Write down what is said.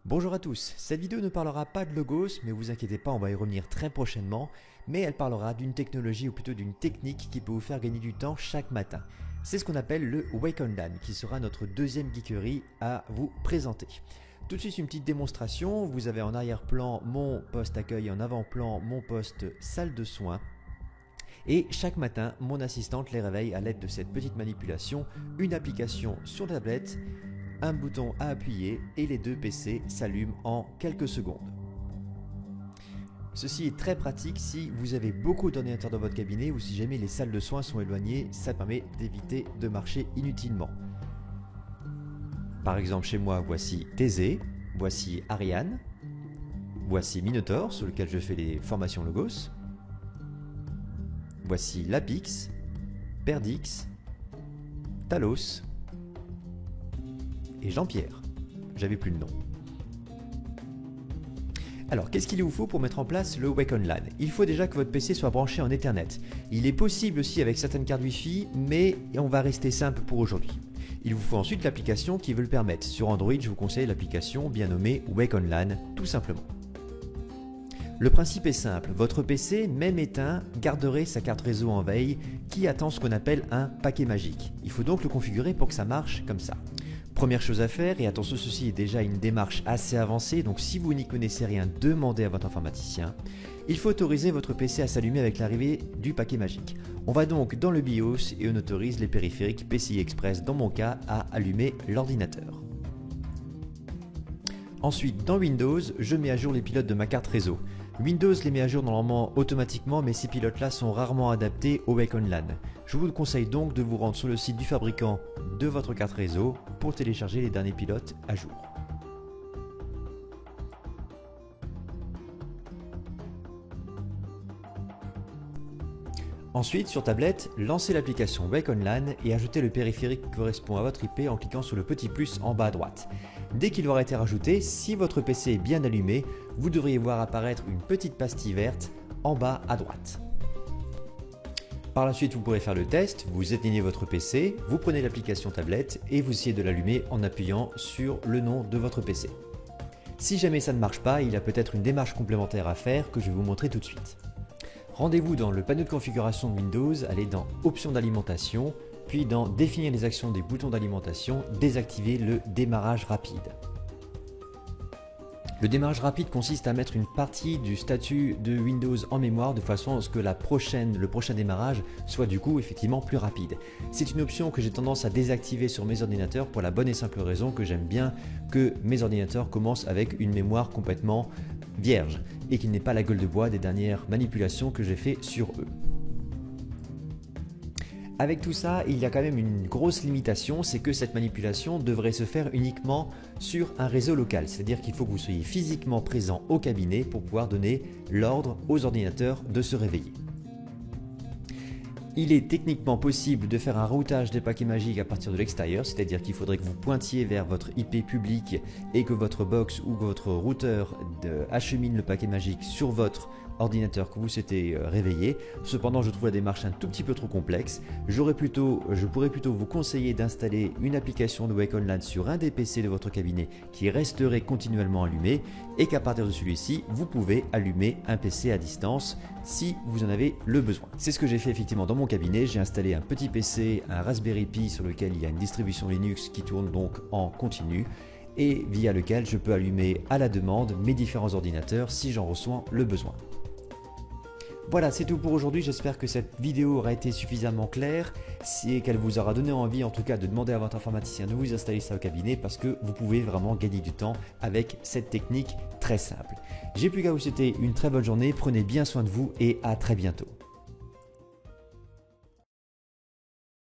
Bonjour à tous, cette vidéo ne parlera pas de Logos, mais vous inquiétez pas, on va y revenir très prochainement, mais elle parlera d'une technologie ou plutôt d'une technique qui peut vous faire gagner du temps chaque matin. C'est ce qu'on appelle le Wake on LAN, qui sera notre deuxième geekerie à vous présenter. Tout de suite une petite démonstration, vous avez en arrière-plan mon poste accueil et en avant-plan mon poste salle de soins. Et chaque matin, mon assistante les réveille à l'aide de cette petite manipulation, une application sur la tablette, un bouton à appuyer et les deux PC s'allument en quelques secondes. Ceci est très pratique si vous avez beaucoup d'ordinateurs dans votre cabinet ou si jamais les salles de soins sont éloignées, ça permet d'éviter de marcher inutilement. Par exemple chez moi, voici Thésée, voici Ariane, voici Minotaur sur lequel je fais les formations Logos, voici Lapix, Perdix, Talos et Jean-Pierre. J'avais plus le nom. Alors, qu'est-ce qu'il vous faut pour mettre en place le Wake on LAN? Il faut déjà que votre PC soit branché en Ethernet. Il est possible aussi avec certaines cartes Wi-Fi, mais on va rester simple pour aujourd'hui. Il vous faut ensuite l'application qui veut le permettre. Sur Android, je vous conseille l'application bien nommée Wake on LAN, tout simplement. Le principe est simple, votre PC, même éteint, garderait sa carte réseau en veille qui attend ce qu'on appelle un paquet magique. Il faut donc le configurer pour que ça marche comme ça. Première chose à faire, et attention ceci est déjà une démarche assez avancée, donc si vous n'y connaissez rien, demandez à votre informaticien. Il faut autoriser votre PC à s'allumer avec l'arrivée du paquet magique. On va donc dans le BIOS et on autorise les périphériques PCI Express, dans mon cas, à allumer l'ordinateur. Ensuite, dans Windows, je mets à jour les pilotes de ma carte réseau. Windows les met à jour normalement automatiquement, mais ces pilotes-là sont rarement adaptés au Wake on LAN. Je vous conseille donc de vous rendre sur le site du fabricant de votre carte réseau pour télécharger les derniers pilotes à jour. Ensuite, sur tablette, lancez l'application Wake on LAN et ajoutez le périphérique qui correspond à votre IP en cliquant sur le petit plus en bas à droite. Dès qu'il aura été rajouté, si votre PC est bien allumé, vous devriez voir apparaître une petite pastille verte en bas à droite. Par la suite, vous pourrez faire le test, vous éteignez votre PC, vous prenez l'application tablette et vous essayez de l'allumer en appuyant sur le nom de votre PC. Si jamais ça ne marche pas, il y a peut-être une démarche complémentaire à faire que je vais vous montrer tout de suite. Rendez-vous dans le panneau de configuration de Windows, allez dans Options d'alimentation, puis dans Définir les actions des boutons d'alimentation, désactivez le démarrage rapide. Le démarrage rapide consiste à mettre une partie du statut de Windows en mémoire de façon à ce que le prochain démarrage soit du coup effectivement plus rapide. C'est une option que j'ai tendance à désactiver sur mes ordinateurs pour la bonne et simple raison que j'aime bien que mes ordinateurs commencent avec une mémoire complètement vierge et qu'il n'ait pas la gueule de bois des dernières manipulations que j'ai fait sur eux. Avec tout ça, il y a quand même une grosse limitation, c'est que cette manipulation devrait se faire uniquement sur un réseau local, c'est-à-dire qu'il faut que vous soyez physiquement présent au cabinet pour pouvoir donner l'ordre aux ordinateurs de se réveiller. Il est techniquement possible de faire un routage des paquets magiques à partir de l'extérieur, c'est-à-dire qu'il faudrait que vous pointiez vers votre IP public et que votre box ou votre routeur achemine le paquet magique sur votre ordinateur que vous souhaitez réveiller. Cependant, je trouve la démarche un tout petit peu trop complexe. Je pourrais plutôt vous conseiller d'installer une application de Wake on LAN sur un des PC de votre cabinet qui resterait continuellement allumé et qu'à partir de celui-ci, vous pouvez allumer un PC à distance si vous en avez le besoin. C'est ce que j'ai fait effectivement dans mon cabinet. J'ai installé un petit PC, un Raspberry Pi sur lequel il y a une distribution Linux qui tourne donc en continu et via lequel je peux allumer à la demande mes différents ordinateurs si j'en ressens le besoin. Voilà, c'est tout pour aujourd'hui. J'espère que cette vidéo aura été suffisamment claire et qu'elle vous aura donné envie en tout cas de demander à votre informaticien de vous installer ça au cabinet parce que vous pouvez vraiment gagner du temps avec cette technique très simple. J'ai plus qu'à vous souhaiter une très bonne journée, prenez bien soin de vous et à très bientôt.